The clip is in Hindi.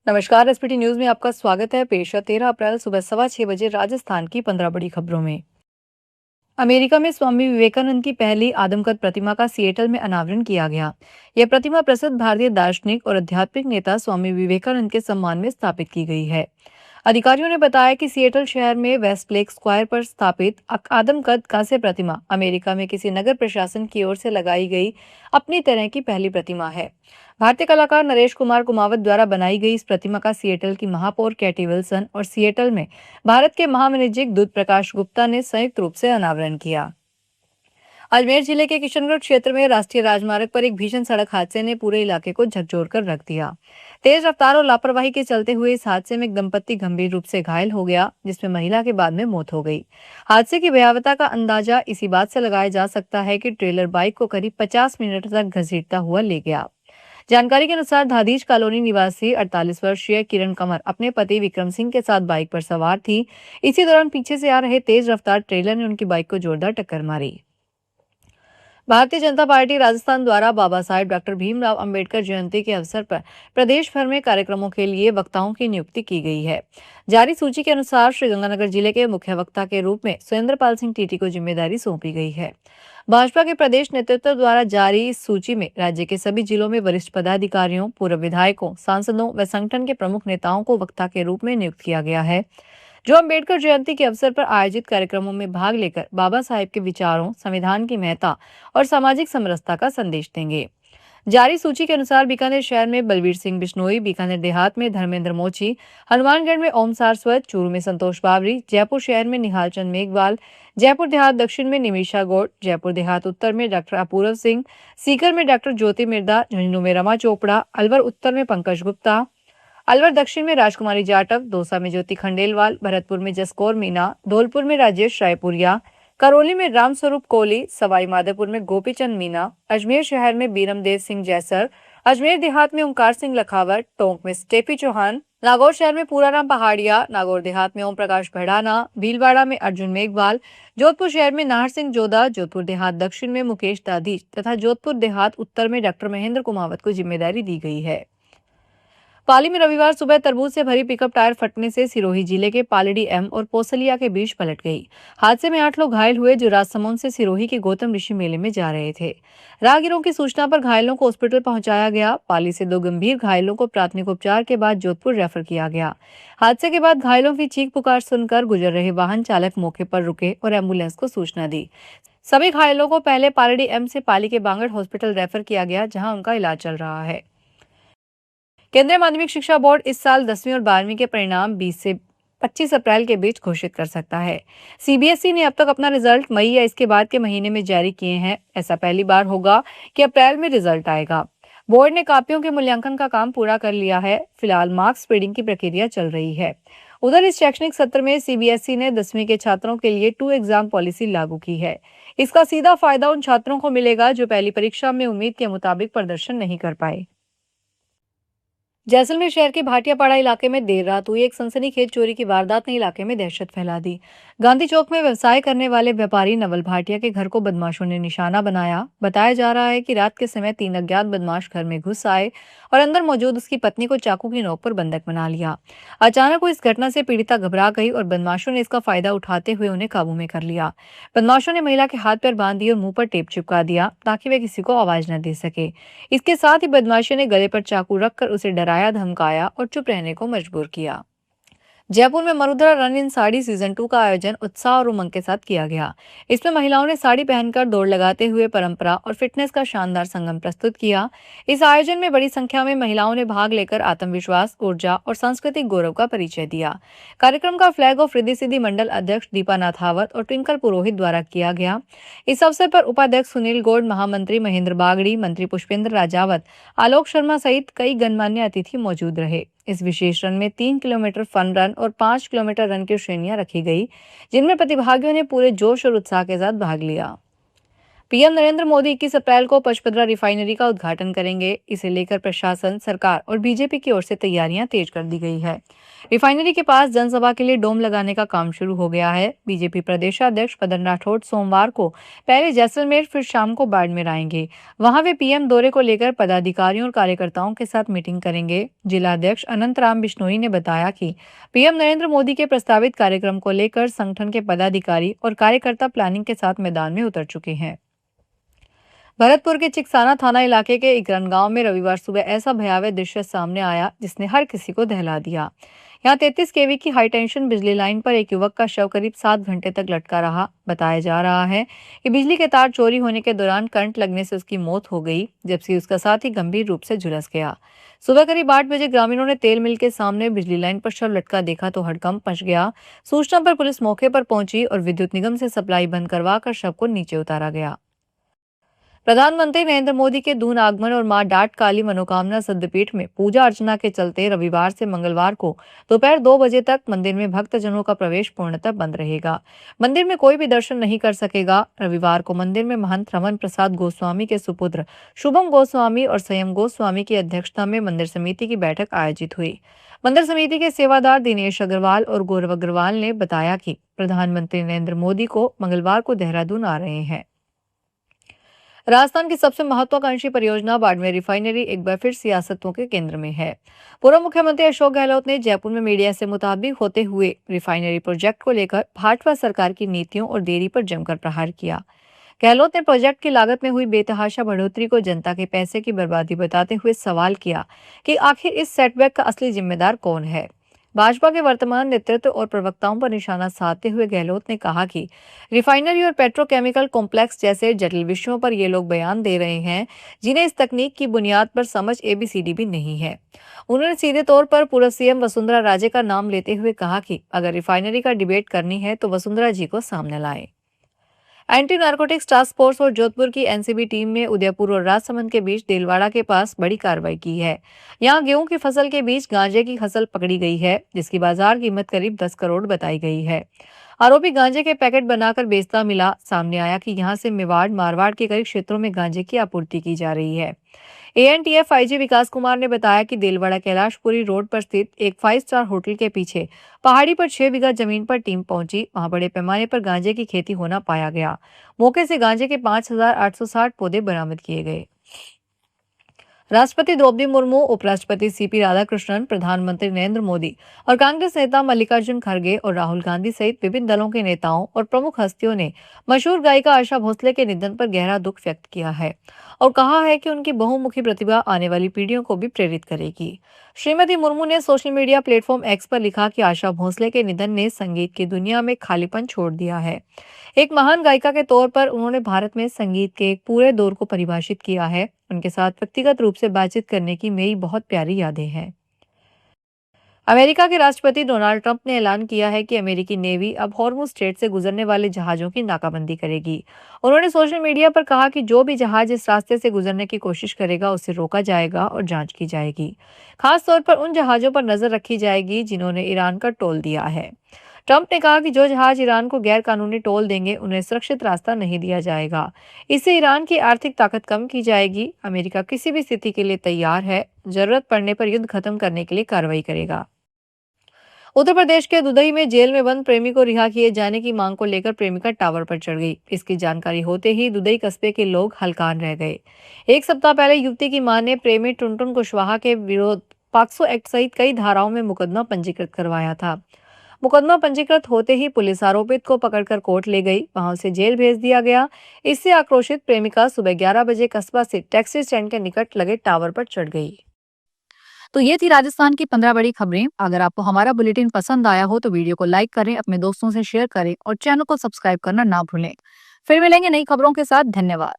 नमस्कार। एसपीटी न्यूज में आपका स्वागत है। पेश है 13 अप्रैल सुबह 6:15 राजस्थान की 15 बड़ी खबरों में। अमेरिका में स्वामी विवेकानंद की पहली आदमकद प्रतिमा का सिएटल में अनावरण किया गया। यह प्रतिमा प्रसिद्ध भारतीय दार्शनिक और आध्यात्मिक नेता स्वामी विवेकानंद के सम्मान में स्थापित की गई है। अधिकारियों ने बताया कि सिएटल शहर में वेस्टलेक स्क्वायर पर स्थापित आदमकद कांस्य प्रतिमा अमेरिका में किसी नगर प्रशासन की ओर से लगाई गई अपनी तरह की पहली प्रतिमा है। भारतीय कलाकार नरेश कुमार कुमावत द्वारा बनाई गई इस प्रतिमा का सिएटल की महापौर कैटी विल्सन और सिएटल में भारत के महावाणिज्यिक दूत प्रकाश गुप्ता ने संयुक्त रूप से अनावरण किया। अजमेर जिले के किशनगढ़ क्षेत्र में राष्ट्रीय राजमार्ग पर एक भीषण सड़क हादसे ने पूरे इलाके को झकझोर कर रख दिया। तेज रफ्तार और लापरवाही के चलते हुए इस हादसे में एक दंपत्ति गंभीर रूप से घायल हो गया, जिसमें महिला के बाद में मौत हो गई। हादसे की भयावहता का अंदाजा इसी बात से लगाया जा सकता है कि ट्रेलर बाइक को करीब 50 मिनट तक घसीटता हुआ ले गया। जानकारी के अनुसार धादीज कॉलोनी निवासी 48 वर्षीय किरण कंवर अपने पति विक्रम सिंह के साथ बाइक पर सवार थी। इसी दौरान पीछे से आ रहे तेज रफ्तार ट्रेलर ने उनकी बाइक को जोरदार टक्कर मारी। भारतीय जनता पार्टी राजस्थान द्वारा बाबा साहेब डॉक्टर भीमराव अंबेडकर जयंती के अवसर पर प्रदेश भर में कार्यक्रमों के लिए वक्ताओं की नियुक्ति की गई है। जारी सूची के अनुसार श्रीगंगानगर जिले के मुख्य वक्ता के रूप में सुरेंद्र पाल सिंह टीटी को जिम्मेदारी सौंपी गई है। भाजपा के प्रदेश नेतृत्व द्वारा जारी इस सूची में राज्य के सभी जिलों में वरिष्ठ पदाधिकारियों, पूर्व विधायकों, सांसदों व संगठन के प्रमुख नेताओं को वक्ता के रूप में नियुक्त किया गया है, जो अम्बेडकर जयंती के अवसर पर आयोजित कार्यक्रमों में भाग लेकर बाबा साहेब के विचारों, संविधान की महत्ता और सामाजिक समरसता का संदेश देंगे। जारी सूची के अनुसार बीकानेर शहर में बलवीर सिंह बिश्नोई, बीकानेर देहात में धर्मेंद्र मोची, हनुमानगढ़ में ओम सारस्वत, चूरू में संतोष बावरी, जयपुर शहर में निहाल चंद मेघवाल, जयपुर देहात दक्षिण में निमिषा गौड़, जयपुर देहात उत्तर में डॉक्टर अपूर्व सिंह, सीकर में डॉक्टर ज्योति मिर्दा, झुंझुनू में रमा चोपड़ा, अलवर उत्तर में पंकज गुप्ता, अलवर दक्षिण में राजकुमारी जाटव, दौसा में ज्योति खंडेलवाल, भरतपुर में जसकौर मीना, धौलपुर में राजेश रायपुरिया, करौली में रामस्वरूप कोहली, सवाई माधोपुर में गोपीचंद मीना, अजमेर शहर में बीरमदेव सिंह जैसर, अजमेर देहात में ओंकार सिंह लखावत, टोंक में स्टेफी चौहान, नागौर शहर में पूराराम पहाड़िया, नागौर देहात में ओम प्रकाश भड़ाना, भीलवाड़ा में अर्जुन मेघवाल, जोधपुर शहर में नाहर सिंह जोधा, जोधपुर देहात दक्षिण में मुकेश दाधीच तथा जोधपुर देहात उत्तर में डॉक्टर महेंद्र कुमावत को जिम्मेदारी दी गई है। पाली में रविवार सुबह तरबूज से भरी पिकअप टायर फटने से सिरोही जिले के पालड़ी एम और पोसलिया के बीच पलट गई। हादसे में 8 लोग घायल हुए, जो राजसमंद से सिरोही के गौतम ऋषि मेले में जा रहे थे। राहगीरों की सूचना पर घायलों को हॉस्पिटल पहुंचाया गया। पाली से 2 गंभीर घायलों को प्राथमिक उपचार के बाद जोधपुर रेफर किया गया। हादसे के बाद घायलों की चीख पुकार सुनकर गुजर रहे वाहन चालक मौके पर रुके और एम्बुलेंस को सूचना दी। सभी घायलों को पहले पालड़ी एम से पाली के बांगड़ हॉस्पिटल रेफर किया गया, जहां उनका इलाज चल रहा है। केंद्रीय माध्यमिक शिक्षा बोर्ड इस साल 10वीं और 12वीं के परिणाम 20 से 25 अप्रैल के बीच घोषित कर सकता है। सीबीएसई ने अब तक अपना रिजल्ट मई या इसके बाद के महीने में जारी किए हैं। ऐसा पहली बार होगा कि अप्रैल में रिजल्ट आएगा। बोर्ड ने कॉपियों के मूल्यांकन का काम पूरा कर लिया है। फिलहाल मार्क्स स्प्रेडिंग की प्रक्रिया चल रही है। उधर इस शैक्षणिक सत्र में सीबीएसई ने 10वीं के छात्रों के लिए 2 एग्जाम पॉलिसी लागू की है। इसका सीधा फायदा उन छात्रों को मिलेगा जो पहली परीक्षा में उम्मीद के मुताबिक प्रदर्शन नहीं कर पाए। जैसलमेर शहर के भाटियापाड़ा इलाके में देर रात हुई एक सनसनीखेज चोरी की वारदात ने इलाके में दहशत फैला दी। गांधी चौक में व्यवसाय करने वाले व्यापारी नवल भाटिया के घर को बदमाशों ने निशाना बनाया। बताया जा रहा है कि रात के समय 3 अज्ञात बदमाश घर में घुस आए और अंदर मौजूद उसकी पत्नी को चाकू की नोक पर बंधक बना लिया। अचानक इस घटना से पीड़िता घबरा गई और बदमाशों ने इसका फायदा उठाते हुए उन्हें काबू में कर लिया। बदमाशों ने महिला के हाथ पैर बांध दिए और मुंह पर टेप चिपका दिया ताकि वे किसी को आवाज न दे सके। इसके साथ ही बदमाशों ने गले पर चाकू रखकर उसे डराया, धमकाया और चुप रहने को मजबूर किया। जयपुर में Marudhara run in sari season 2 का आयोजन उत्साह और उमंग के साथ किया गया। इसमें महिलाओं ने साड़ी पहनकर दौड़ लगाते हुए परंपरा और फिटनेस का शानदार संगम प्रस्तुत किया। इस आयोजन में बड़ी संख्या में महिलाओं ने भाग लेकर आत्मविश्वास, ऊर्जा और सांस्कृतिक गौरव का परिचय दिया। कार्यक्रम का फ्लैग ऑफ रिद्धि सिद्धि मंडल अध्यक्ष दीपा नाथावत और ट्विंकल पुरोहित द्वारा किया गया। इस अवसर पर उपाध्यक्ष सुनील गौड़, महामंत्री महेंद्र बागड़ी, मंत्री पुष्पेंद्र राजावत, आलोक शर्मा सहित कई गणमान्य अतिथि मौजूद रहे। इस विशेष रन में 3 किलोमीटर फन रन और 5 किलोमीटर रन की श्रेणियां रखी गई, जिनमें प्रतिभागियों ने पूरे जोश और उत्साह के साथ भाग लिया। पीएम नरेंद्र मोदी 21 अप्रैल को पचपदरा रिफाइनरी का उद्घाटन करेंगे। इसे लेकर प्रशासन, सरकार और बीजेपी की ओर से तैयारियां तेज कर दी गई है। रिफाइनरी के पास जनसभा के लिए डोम लगाने का काम शुरू हो गया है। बीजेपी प्रदेशाध्यक्ष मदन राठौड़ सोमवार को पहले जैसलमेर, फिर शाम को बाड़मेर आएंगे। वहां वे पीएम दौरे को लेकर पदाधिकारियों और कार्यकर्ताओं के साथ मीटिंग करेंगे। जिलाध्यक्ष अनंत राम बिश्नोई ने बताया कि पीएम नरेंद्र मोदी के प्रस्तावित कार्यक्रम को लेकर संगठन के पदाधिकारी और कार्यकर्ता प्लानिंग के साथ मैदान में उतर चुके हैं। भरतपुर के चिकसाना थाना इलाके के इकरन गांव में रविवार सुबह ऐसा भयावह दृश्य सामने आया जिसने हर किसी को दहला दिया। यहाँ 33 केवी की हाई टेंशन बिजली लाइन पर एक युवक का शव करीब 7 घंटे तक लटका रहा। बताया जा रहा है कि बिजली के तार चोरी होने के दौरान करंट लगने से उसकी मौत हो गई, जबकि उसका साथी गंभीर रूप से झुलस गया। सुबह करीब 8 बजे ग्रामीणों ने तेल मिल के सामने बिजली लाइन पर शव लटका देखा तो हड़कंप मच गया। सूचना पर पुलिस मौके पर पहुंची और विद्युत निगम से सप्लाई बंद करवाकर शव को नीचे उतारा गया। प्रधानमंत्री नरेंद्र मोदी के दून आगमन और मां डाट काली मनोकामना सिद्धपीठ में पूजा अर्चना के चलते रविवार से मंगलवार को दोपहर 2 बजे तक मंदिर में भक्तजनों का प्रवेश पूर्णतः बंद रहेगा। मंदिर में कोई भी दर्शन नहीं कर सकेगा। रविवार को मंदिर में महंत रमन प्रसाद गोस्वामी के सुपुत्र शुभम गोस्वामी और संयम गोस्वामी की अध्यक्षता में मंदिर समिति की बैठक आयोजित हुई। मंदिर समिति के सेवादार दिनेश अग्रवाल और गौरव अग्रवाल ने बताया कि प्रधानमंत्री नरेंद्र मोदी को मंगलवार को देहरादून आ रहे हैं। राजस्थान की सबसे महत्वाकांक्षी परियोजना बाड़मेर रिफाइनरी एक बार फिर सियासतों के केंद्र में है। पूर्व मुख्यमंत्री अशोक गहलोत ने जयपुर में मीडिया से मुताबिक होते हुए रिफाइनरी प्रोजेक्ट को लेकर भाजपा सरकार की नीतियों और देरी पर जमकर प्रहार किया। गहलोत ने प्रोजेक्ट की लागत में हुई बेतहाशा बढ़ोतरी को जनता के पैसे की बर्बादी बताते हुए सवाल किया कि आखिर इस सेटबैक का असली जिम्मेदार कौन है। भाजपा के वर्तमान नेतृत्व और प्रवक्ताओं पर निशाना साधते हुए गहलोत ने कहा कि रिफाइनरी और पेट्रोकेमिकल कॉम्प्लेक्स जैसे जटिल विषयों पर ये लोग बयान दे रहे हैं जिन्हें इस तकनीक की बुनियाद पर समझ एबीसीडी भी नहीं है। उन्होंने सीधे तौर पर पूर्व सीएम वसुंधरा राजे का नाम लेते हुए कहा कि अगर रिफाइनरी का डिबेट करनी है तो वसुंधरा जी को सामने लाएं। एंटी नारकोटिक्स टास्क फोर्स और जोधपुर की एनसीबी टीम ने उदयपुर और राजसमंद के बीच देलवाड़ा के पास बड़ी कार्रवाई की है। यहां गेहूं की फसल के बीच गांजे की फसल पकड़ी गई है जिसकी बाजार कीमत करीब 10 करोड़ बताई गई है। आरोपी गांजे के पैकेट बनाकर बेचता मिला। सामने आया कि यहां से मेवाड़, मारवाड़ के कई क्षेत्रों में गांजे की आपूर्ति की जा रही है। एएनटीएफ आईजी विकास कुमार ने बताया कि देलवाड़ा कैलाशपुरी रोड पर स्थित एक 5 स्टार होटल के पीछे पहाड़ी पर 6 बीघा जमीन पर टीम पहुंची। वहां बड़े पैमाने पर गांजे की खेती होना पाया गया। मौके से गांजे के 5,860 पौधे बरामद किए गए। राष्ट्रपति द्रौपदी मुर्मू, उपराष्ट्रपति सीपी राधाकृष्णन, प्रधानमंत्री नरेंद्र मोदी और कांग्रेस नेता मल्लिकार्जुन खड़गे और राहुल गांधी सहित विभिन्न दलों के नेताओं और प्रमुख हस्तियों ने मशहूर गायिका आशा भोसले के निधन पर गहरा दुख व्यक्त किया है और कहा है कि उनकी बहुमुखी प्रतिभा आने वाली पीढ़ियों को भी प्रेरित करेगी। श्रीमती मुर्मू ने सोशल मीडिया प्लेटफॉर्म एक्स पर लिखा कि आशा भोसले के निधन ने संगीत की दुनिया में खालीपन छोड़ दिया है। एक महान गायिका के तौर पर उन्होंने भारत में संगीत के एक पूरे दौर को परिभाषित किया है। उनके साथ व्यक्तिगत रूप से बातचीत करने की मेरी बहुत प्यारी यादें हैं। अमेरिका के राष्ट्रपति डोनाल्ड ट्रंप ने ऐलान किया है कि अमेरिकी नेवी अब हॉर्मुज स्ट्रेट से गुजरने वाले जहाजों की नाकाबंदी करेगी। उन्होंने सोशल मीडिया पर कहा कि जो भी जहाज इस रास्ते से गुजरने की कोशिश करेगा उसे रोका जाएगा और जांच की जाएगी। खास तौर पर उन जहाजों पर नजर रखी जाएगी जिन्होंने ईरान का टोल दिया है। ट्रंप ने कहा कि जो जहाज ईरान को गैर कानूनी टोल देंगे उन्हें सुरक्षित रास्ता नहीं दिया जाएगा। इससे ईरान की आर्थिक ताकत कम की जाएगी। अमेरिका किसी भी स्थिति के लिए तैयार है। जरूरत पड़ने पर युद्ध खत्म करने के लिए कार्रवाई करेगा। उत्तर प्रदेश के दुधई में जेल में बंद प्रेमी को रिहा किए जाने की मांग को लेकर प्रेमिका टावर पर चढ़ गई। इसकी जानकारी होते ही दुधई कस्बे के लोग हलकान रह गए। एक सप्ताह पहले युवती की मां ने प्रेमी टुनटुन कुशवाहा के विरोध पॉक्सो एक्ट सहित कई धाराओं में मुकदमा पंजीकृत करवाया था। मुकदमा पंजीकृत होते ही पुलिस आरोपित को पकड़कर कोर्ट ले गई। वहां उसे जेल भेज दिया गया। इससे आक्रोशित प्रेमिका सुबह 11 बजे कस्बा से टैक्सी स्टैंड के निकट लगे टावर पर चढ़ गई। तो ये थी राजस्थान की 15 बड़ी खबरें। अगर आपको हमारा बुलेटिन पसंद आया हो तो वीडियो को लाइक करें, अपने दोस्तों से शेयर करें और चैनल को सब्सक्राइब करना ना भूलें। फिर मिलेंगे नई खबरों के साथ। धन्यवाद।